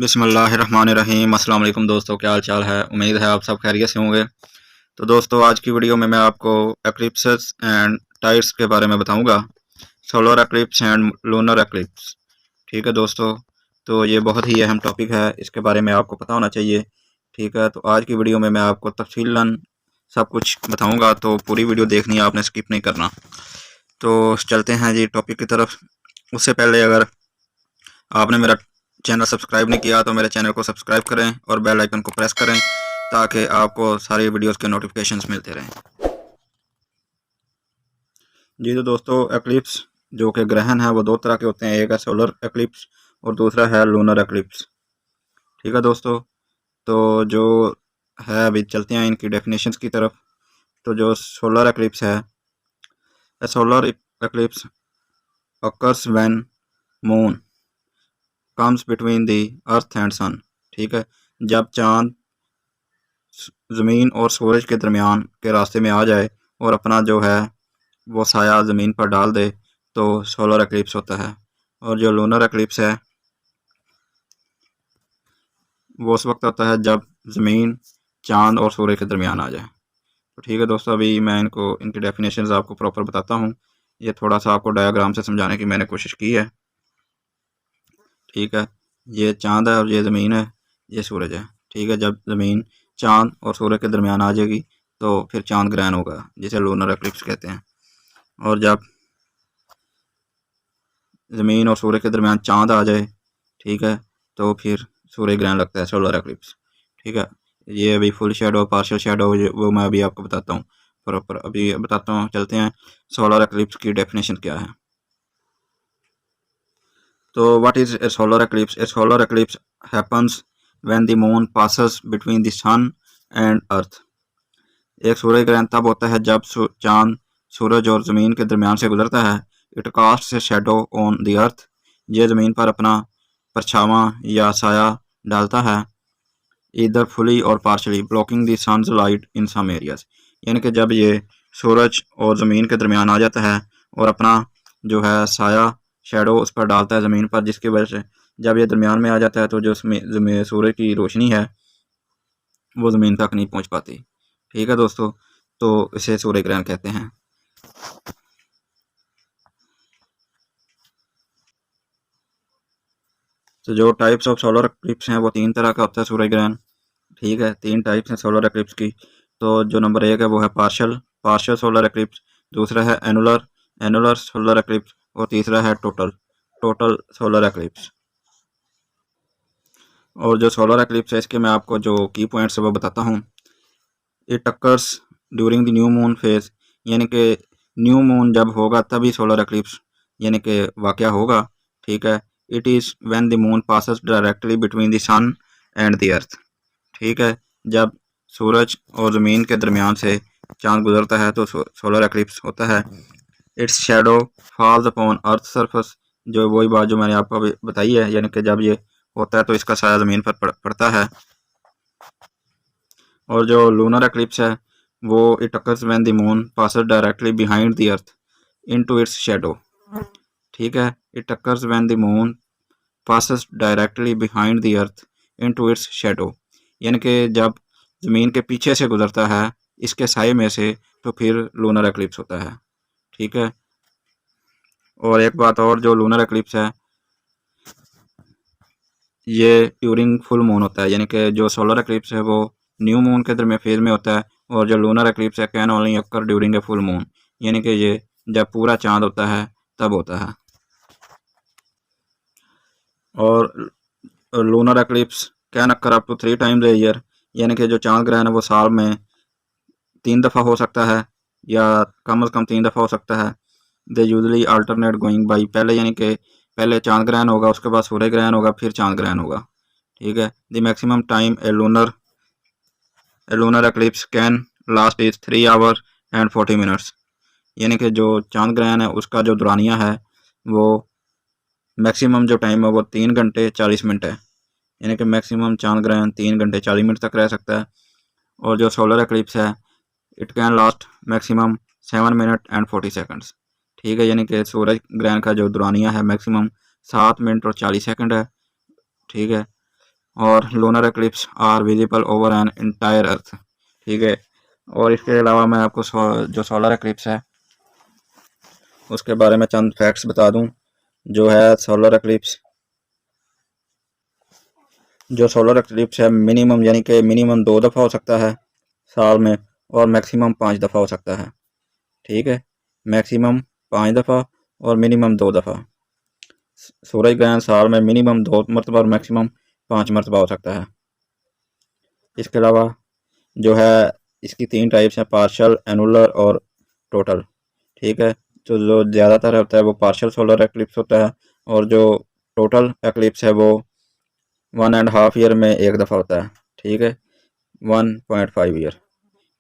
बिस्मिल्लाहिर्रहमानिर्रहीम। अस्सलाम वालेकुम दोस्तों, क्या हाल चाल है। उम्मीद है आप सब खैरियत से होंगे। तो दोस्तों, आज की वीडियो में मैं आपको एक्लिप्सेस एंड टाइड्स के बारे में बताऊंगा। Solar eclipse and lunar eclipse. ठीक है दोस्तों, तो ये बहुत ही अहम टॉपिक है, इसके बारे में आपको पता होना चाहिए। ठीक है, तो आज की वीडियो में मैं आपको तफसीलन सब कुछ बताऊँगा, तो पूरी वीडियो देखनी है आपने, स्किप नहीं करना। तो चलते हैं जी टॉपिक की तरफ। उससे पहले अगर आपने मेरा चैनल सब्सक्राइब नहीं किया तो मेरे चैनल को सब्सक्राइब करें और बेल आइकन को प्रेस करें ताकि आपको सारी वीडियोस के नोटिफिकेशंस मिलते रहें। जी तो दोस्तों, एक्लिप्स जो कि ग्रहण है वो दो तरह के होते हैं, एक है सोलर एक्लिप्स और दूसरा है लूनर एक्लिप्स। ठीक है दोस्तों, तो जो है अभी चलते हैं इनकी डेफिनेशंस की तरफ। तो जो सोलर एक्लिप्स है, solar eclipse occurs when moon comes between the earth and sun. ठीक है, जब चांद ज़मीन और सूरज के दरमियान के रास्ते में आ जाए और अपना जो है वो साया ज़मीन पर डाल दे तो सोलर एक्लिप्स होता है। और जो लूनर एक्लिप्स है वो उस वक्त होता है जब ज़मीन चांद और सूरज के दरमियान आ जाए। तो ठीक है दोस्तों, अभी मैं इनकी डेफिनेशंस आपको प्रॉपर बताता हूँ। ये थोड़ा सा आपको डायग्राम से समझाने की मैंने कोशिश की है। ठीक है, ये चांद है और ये ज़मीन है, ये सूरज है। ठीक है, जब ज़मीन चांद और सूरज के दरमियान आ जाएगी तो फिर चांद ग्रहण होगा, जिसे लूनर एक्लिप्स कहते हैं। और जब ज़मीन और सूरज के दरमियान चांद आ जाए, ठीक है, तो फिर सूर्य ग्रहण लगता है, सोलर एक्लिप्स। ठीक है, ये अभी फुल शेडो पार्शियल शेडो वो मैं अभी आपको बताता हूँ प्रॉपर, अभी बताता हूँ। चलते हैं सोलर एक्लिप्स की डेफिनेशन क्या है। तो what is a solar eclipse? A solar eclipse happens when the moon passes between the sun and earth. एक सूर्य ग्रहण तब होता है जब चांद सूरज और ज़मीन के दरमियान से गुजरता है। It cast a shadow on the earth. ये ज़मीन पर अपना परछावा या साया डालता है, इधर फुली और partially blocking the sun's light in some areas. यानी कि जब ये सूरज और ज़मीन के दरमियान आ जाता है और अपना जो है साया शेडो उस पर डालता है ज़मीन पर, जिसकी वजह से जब ये दरमियान में आ जाता है तो जो सूरज की रोशनी है वो ज़मीन तक नहीं पहुंच पाती। ठीक है दोस्तों, तो इसे सूर्य ग्रहण कहते हैं। तो जो टाइप्स ऑफ सोलर एक्लिप्स हैं वो तीन तरह का होता है सूर्य ग्रहण। ठीक है, तीन टाइप्स हैं सोलर एक्लिप्स की। तो जो नंबर एक है वो है पार्शल पार्शल सोलर एक्लिप्स, दूसरा है एनुलर एनुलर सोलर एक्लिप्स और तीसरा है टोटल टोटल सोलर एक्लिप्स। और जो सोलर एक्लिप्स है इसके मैं आपको जो की पॉइंट्स है वो बताता हूँ। It occurs during the new moon phase, यानी कि न्यू मून जब होगा तभी सोलर एक्लिप्स यानी कि वाक़या होगा। ठीक है, it is when the moon passes directly between the sun and the earth. ठीक है, जब सूरज और ज़मीन के दरमियान से चांद गुजरता है तो सोलर एक्लिप्स होता है। Its shadow false upon earth surface, जो वही बात जो मैंने आपको अभी बताई है, यानी कि जब ये होता है तो इसका साया ज़मीन पर पड़ता है। और जो लूनर एक्लिप्स है वो it occurs when the moon passes directly behind the earth into its shadow. ठीक है, it occurs when the moon passes directly behind the earth into its shadow, यानी कि जब ज़मीन के पीछे से गुजरता है इसके साए में से, तो फिर लूनर एक्लिप्स होता है। ठीक है, और एक बात और, जो लूनर एक्लिप्स है ये ड्यूरिंग फुल मून होता है, यानी कि जो सोलर एक्लिप्स है वो न्यू मून के दरमियान फेज में होता है, और जो लूनर एक्लिप्स है can only occur during a full moon, यानी कि ये जब पूरा चांद होता है तब होता है। और lunar eclipse can occur up to 3 times a year, यानी कि जो चांद ग्रहण है वो साल में 3 दफ़ा हो सकता है या कम से कम 3 दफ़ा हो सकता है। They usually alternate going by, पहले यानी कि पहले चांद ग्रहण होगा, उसके बाद सूर्य ग्रहण होगा, फिर चांद ग्रहण होगा। ठीक है, the maximum time A lunar eclipse can last is 3 our and 40 minutes, यानी कि जो चांद ग्रहण है उसका जो दुरानिया है वो मैक्सिमम जो टाइम है वो 3 घंटे 40 मिनट है, यानी कि मैक्सिमम चांद ग्रहण 3 घंटे 40 मिनट तक रह सकता है। और जो सोलर एक्लिप्स है it can last maximum 7 minute and 40 seconds. ठीक है, यानी कि सूरज ग्रहण का जो दुरानिया है मैक्सिमम 7 मिनट और 40 सेकंड है। ठीक है, और lunar eclipse are visible over an entire earth. ठीक है, और इसके अलावा मैं आपको जो सोलर एक्लिप्स है उसके बारे में चंद फैक्ट्स बता दूं। जो है सोलर एक्लिप्स है मिनिमम, यानी कि मिनिमम 2 दफ़ा हो सकता है साल में, और मैक्सिमम 5 दफ़ा हो सकता है। ठीक है, मैक्सिमम 5 दफ़ा और मिनिमम 2 दफ़ा। सूरज ग्रहण साल में मिनिमम 2 मरतबा और मैक्सिमम 5 मरतबा हो सकता है। इसके अलावा जो है इसकी 3 टाइप्स हैं, पार्शल, एनुलर और टोटल। ठीक है, तो जो ज़्यादातर होता है वो पार्शल सोलर एक्लिप्स होता है, और जो टोटल एक्लिप्स है वो 1.5 ईयर में एक दफ़ा होता है। ठीक है, 1.5 ईयर,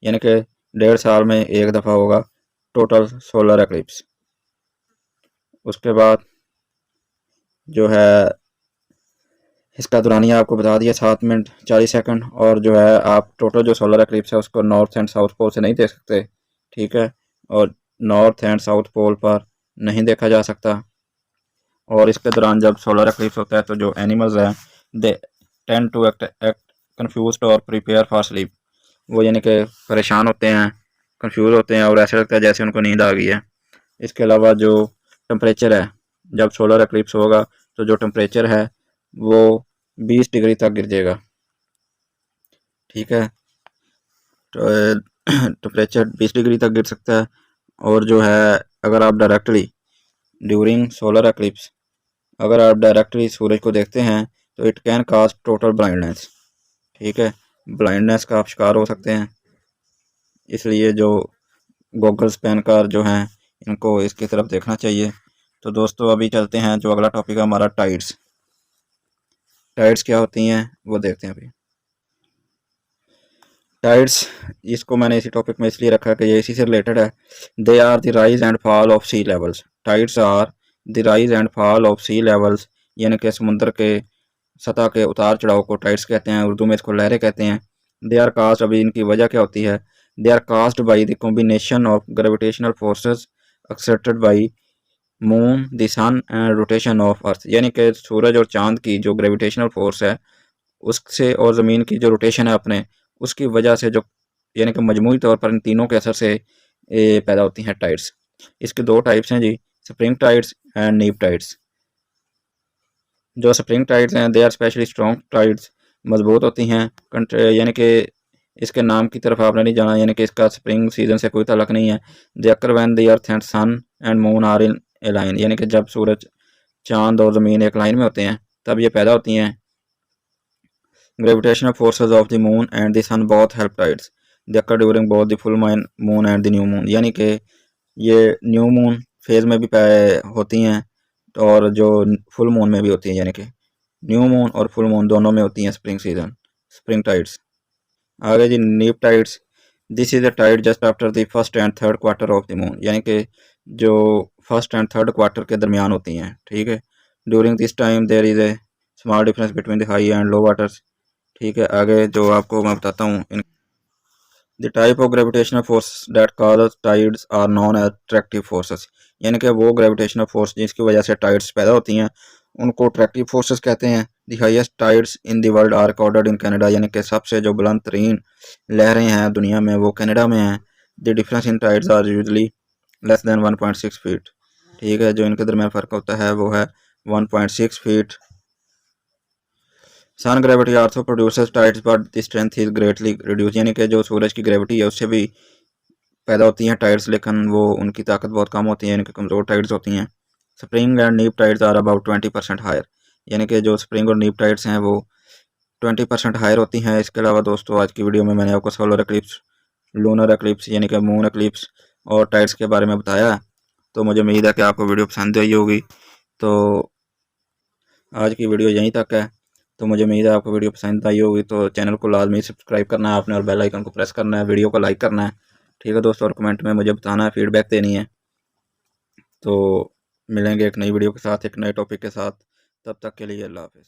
यानी कि 1.5 साल में एक दफ़ा होगा टोटल सोलर एक्लिप्स। उसके बाद जो है इसका दौरानिया आपको बता दिया 7 मिनट 40 सेकंड, और जो है आप टोटल जो सोलर एक्लिप्स है उसको नॉर्थ एंड साउथ पोल से नहीं देख सकते। ठीक है, और नॉर्थ एंड साउथ पोल पर नहीं देखा जा सकता। और इसके दौरान जब सोलर एक्लिप्स होता है तो जो एनिमल्स हैं they tend to act confused और प्रिपेयर फॉर स्लीप। वो यानी कि परेशान होते हैं, कंफ्यूज होते हैं, और ऐसा लगता है जैसे उनको नींद आ गई है। इसके अलावा जो टेम्परेचर है, जब सोलर एक्लिप्स होगा तो जो टेम्परेचर है वो 20 डिग्री तक गिर जाएगा। ठीक है, तो टेम्परेचर 20 डिग्री तक गिर सकता है। और जो है अगर आप डायरेक्टली ड्यूरिंग सोलर एक्लिप्स अगर आप डायरेक्टली सूरज को देखते हैं तो it can cause total blindness. ठीक है, ब्लाइंडनेस का आप शिकार हो सकते हैं। इसलिए जो गॉगल्स पहनकर जो हैं इनको इसकी तरफ देखना चाहिए। तो दोस्तों अभी चलते हैं, जो अगला टॉपिक है हमारा टाइड्स। टाइड्स क्या होती हैं वो देखते हैं अभी। टाइड्स, इसको मैंने इसी टॉपिक में इसलिए रखा कि ये इसी से रिलेटेड है। They are the rise and fall of sea levels. Tides are the rise and fall of sea levels, यानी कि समुद्र के सतह के उतार चढ़ाव को टाइड्स कहते हैं, उर्दू में इसको लहरें कहते हैं। दे आर कास्ट, अभी इनकी वजह क्या होती है। They are cast by the combination of gravitational forces exerted by moon the sun and rotation of earth, यानी कि सूरज और चांद की जो ग्रेविटेशनल फोर्स है उससे, और ज़मीन की जो रोटेशन है अपने उसकी वजह से, जो यानी कि मजमूई तौर पर इन तीनों के असर से पैदा होती हैं टाइड्स। इसके 2 टाइप्स हैं जी, spring tides and neap tides. जो स्प्रिंग टाइड्स हैं they are especially strong tides, मजबूत होती हैं, यानी कि इसके नाम की तरफ आपने नहीं जाना, यानी कि इसका स्प्रिंग सीजन से कोई ताल्लुक नहीं है। They occur when the earth and sun and moon are in a line, यानी कि जब सूरज चांद और ज़मीन एक लाइन में होते हैं तब ये पैदा होती हैं। Gravitational forces of the moon and the sun both help tides, they occur during both the full moon and the new moon, यानी कि ये न्यू मून फेज में भी होती हैं और जो फुल मून में भी होती हैं, यानी कि न्यू मून और फुल मून दोनों में होती हैं स्प्रिंग टाइड्स। आगे जी neap tides, this is the tide just after the first and third quarter of the moon, यानी कि जो फर्स्ट एंड थर्ड क्वार्टर के दरमियान होती हैं। ठीक है, during this time there is a small difference between the high and low waters. ठीक है, आगे जो आपको मैं बताता हूँ, the type of gravitational force that cause tides are known as attractive forces, यानी कि वो ग्रेविटेशनल फोर्स जिसकी वजह से टाइड्स पैदा होती हैं उनको अट्रैक्टिव फोर्सेस कहते हैं। The highest tides in the world are recorded in Canada, यानी कि सबसे जो बुलंद तरीन लहरें हैं दुनिया में वो कनाडा में हैं। The difference in tides are usually less than 1.6 feet. ठीक है, जो इनके दरमियान फ़र्क होता है वो है 1.6 feet. Sun gravity also produces tides but the strength is greatly reduce, यानी कि जो सूरज की ग्रेविटी है उससे भी पैदा होती हैं टाइड्स, लेकिन वो उनकी ताकत बहुत कम होती है, यानी कि कमज़ोर टाइड्स होती हैं। Spring and neap tides are about 20% higher, यानी कि जो स्प्रिंग और नीप टाइड्स हैं वो 20% हायर होती हैं। इसके अलावा दोस्तों आज की वीडियो में मैंने आपको सोलर एक्लिप्स, लूनर एक्लिप्स यानी कि मून एक्लिप्स और टाइड्स के बारे में बताया। तो मुझे उम्मीद है कि आपको वीडियो पसंद आई होगी। तो आज की वीडियो यहीं तक है। तो मुझे उम्मीद है आपको वीडियो पसंद आई होगी। तो चैनल को लाजमी सब्सक्राइब करना है आपने, और बेल आइकन को प्रेस करना है, वीडियो को लाइक करना है। ठीक है दोस्तों, और कमेंट में मुझे बताना है, फीडबैक देनी है। तो मिलेंगे एक नई वीडियो के साथ, एक नए टॉपिक के साथ। तब तक के लिए अल्लाह हाफ़िज़।